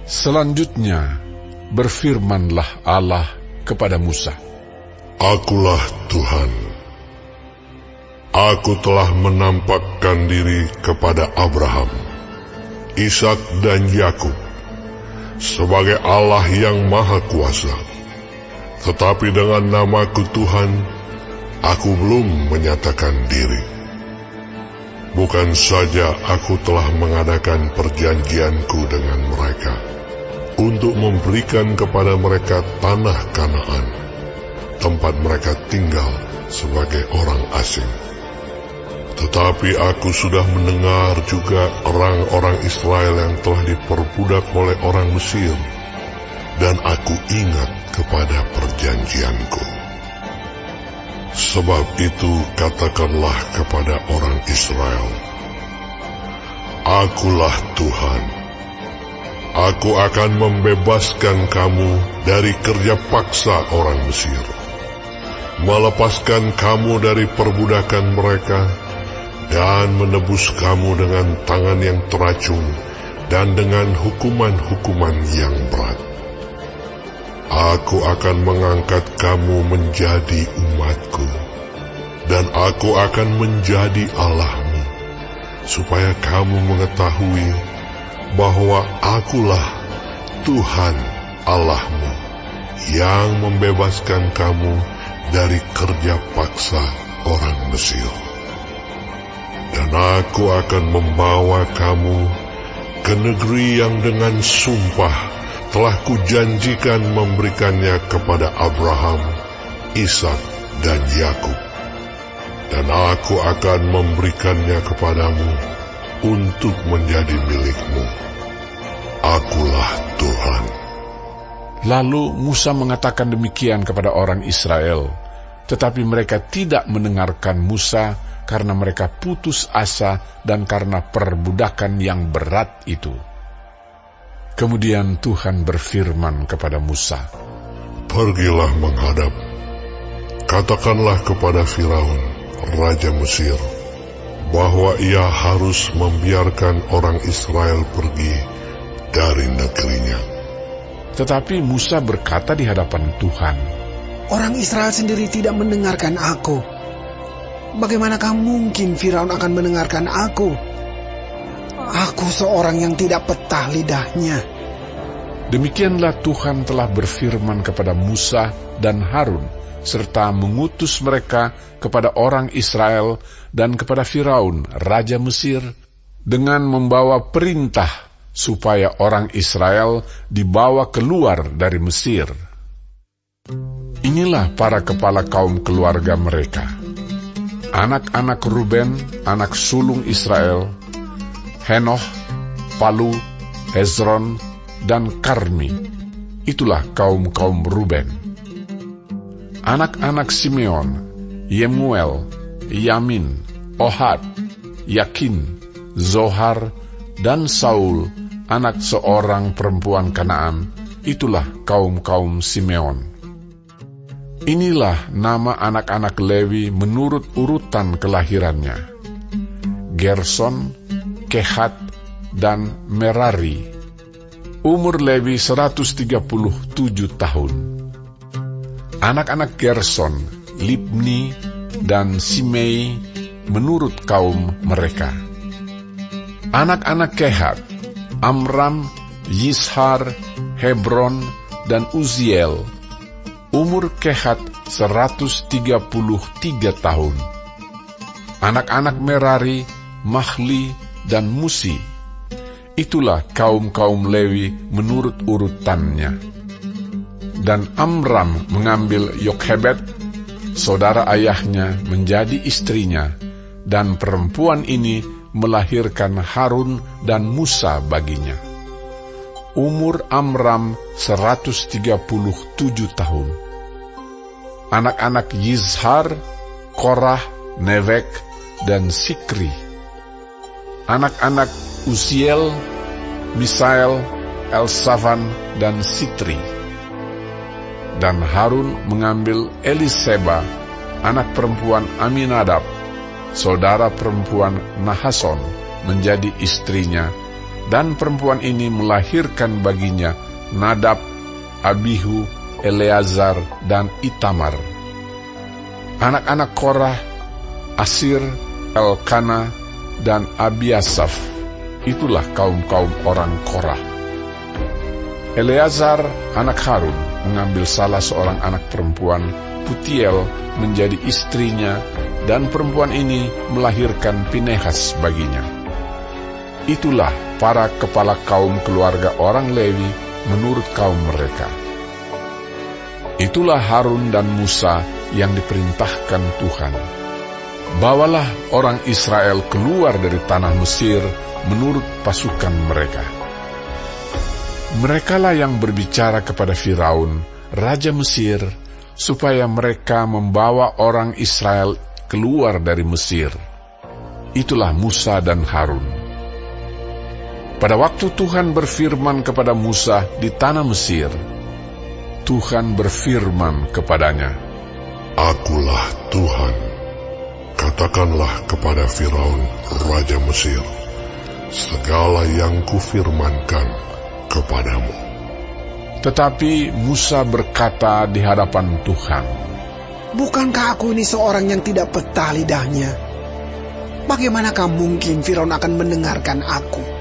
Selanjutnya, berfirmanlah Allah kepada Musa, Akulah Tuhan. Aku telah menampakkan diri kepada Abraham, Ishak dan Yakub sebagai Allah yang Maha Kuasa. Tetapi dengan namaku Tuhan, aku belum menyatakan diri. Bukan saja aku telah mengadakan perjanjianku dengan mereka untuk memberikan kepada mereka tanah Kanaan, tempat mereka tinggal sebagai orang asing. Tetapi aku sudah mendengar juga orang-orang Israel yang telah diperbudak oleh orang Mesir, dan aku ingat kepada perjanjianku. Sebab itu katakanlah kepada orang Israel, Akulah Tuhan. Aku akan membebaskan kamu dari kerja paksa orang Mesir, melepaskan kamu dari perbudakan mereka, dan menebus kamu dengan tangan yang teracung dan dengan hukuman-hukuman yang berat. Aku akan mengangkat kamu menjadi umatku, dan aku akan menjadi Allahmu, supaya kamu mengetahui bahwa akulah Tuhan Allahmu yang membebaskan kamu dari kerja paksa orang Mesir. Dan aku akan membawa kamu ke negeri yang dengan sumpah telah kujanjikan memberikannya kepada Abraham, Ishak, dan Yakub. Dan aku akan memberikannya kepadamu untuk menjadi milikmu. Akulah Tuhan. Lalu Musa mengatakan demikian kepada orang Israel, tetapi mereka tidak mendengarkan Musa karena mereka putus asa dan karena perbudakan yang berat itu. Kemudian Tuhan berfirman kepada Musa, Pergilah menghadap, katakanlah kepada Firaun, Raja Mesir, bahwa ia harus membiarkan orang Israel pergi dari negerinya. Tetapi Musa berkata di hadapan Tuhan, Orang Israel sendiri tidak mendengarkan aku. Bagaimanakah mungkin Firaun akan mendengarkan aku? Aku seorang yang tidak petah lidahnya. Demikianlah Tuhan telah berfirman kepada Musa dan Harun, serta mengutus mereka kepada orang Israel dan kepada Firaun, Raja Mesir, dengan membawa perintah supaya orang Israel dibawa keluar dari Mesir. Inilah para kepala kaum keluarga mereka. Anak-anak Ruben, anak sulung Israel, Henoh, Palu, Hezron, dan Karmi. Itulah kaum-kaum Ruben. Anak-anak Simeon, Yemuel, Yamin, Ohad, Yakin, Zohar, dan Saul, anak seorang perempuan Kanaan. Itulah kaum-kaum Simeon. Inilah nama anak-anak Lewi menurut urutan kelahirannya: Gerson, Kehat, dan Merari. Umur Lewi 137 tahun. Anak-anak Gerson, Libni, dan Simei menurut kaum mereka. Anak-anak Kehat, Amram, Yishar, Hebron, dan Uziel. Umur Kehat 133 tahun. Anak-anak Merari, Mahli, dan Musi. Itulah kaum-kaum Lewi menurut urutannya. Dan Amram mengambil Yokhebed, saudara ayahnya, menjadi istrinya, dan perempuan ini melahirkan Harun dan Musa baginya. Umur Amram 137 tahun. Anak-anak Yizhar, Korah, Nevek, dan Sikri. Anak-anak Uziel, Misael, Elsafan, dan Sitri. Dan Harun mengambil Eliseba, anak perempuan Aminadab, saudara perempuan Nahason, menjadi istrinya, dan perempuan ini melahirkan baginya Nadab, Abihu, Eleazar, dan Itamar. Anak-anak Korah, Asir, Elkana, dan Abiasaf. Itulah kaum-kaum orang Korah. Eleazar, anak Harun, mengambil salah seorang anak perempuan, Putiel, menjadi istrinya, dan perempuan ini melahirkan Pinehas baginya. Itulah para kepala kaum keluarga orang Lewi menurut kaum mereka. Itulah Harun dan Musa yang diperintahkan Tuhan. Bawalah orang Israel keluar dari tanah Mesir menurut pasukan mereka. Merekalah yang berbicara kepada Firaun, raja Mesir, supaya mereka membawa orang Israel keluar dari Mesir. Itulah Musa dan Harun. Pada waktu Tuhan berfirman kepada Musa di tanah Mesir, Tuhan berfirman kepadanya, Akulah Tuhan. Katakanlah kepada Firaun, raja Mesir, segala yang kufirmankan kepadamu. Tetapi Musa berkata di hadapan Tuhan, Bukankah aku ini seorang yang tidak petah lidahnya? Bagaimanakah mungkin Firaun akan mendengarkan aku?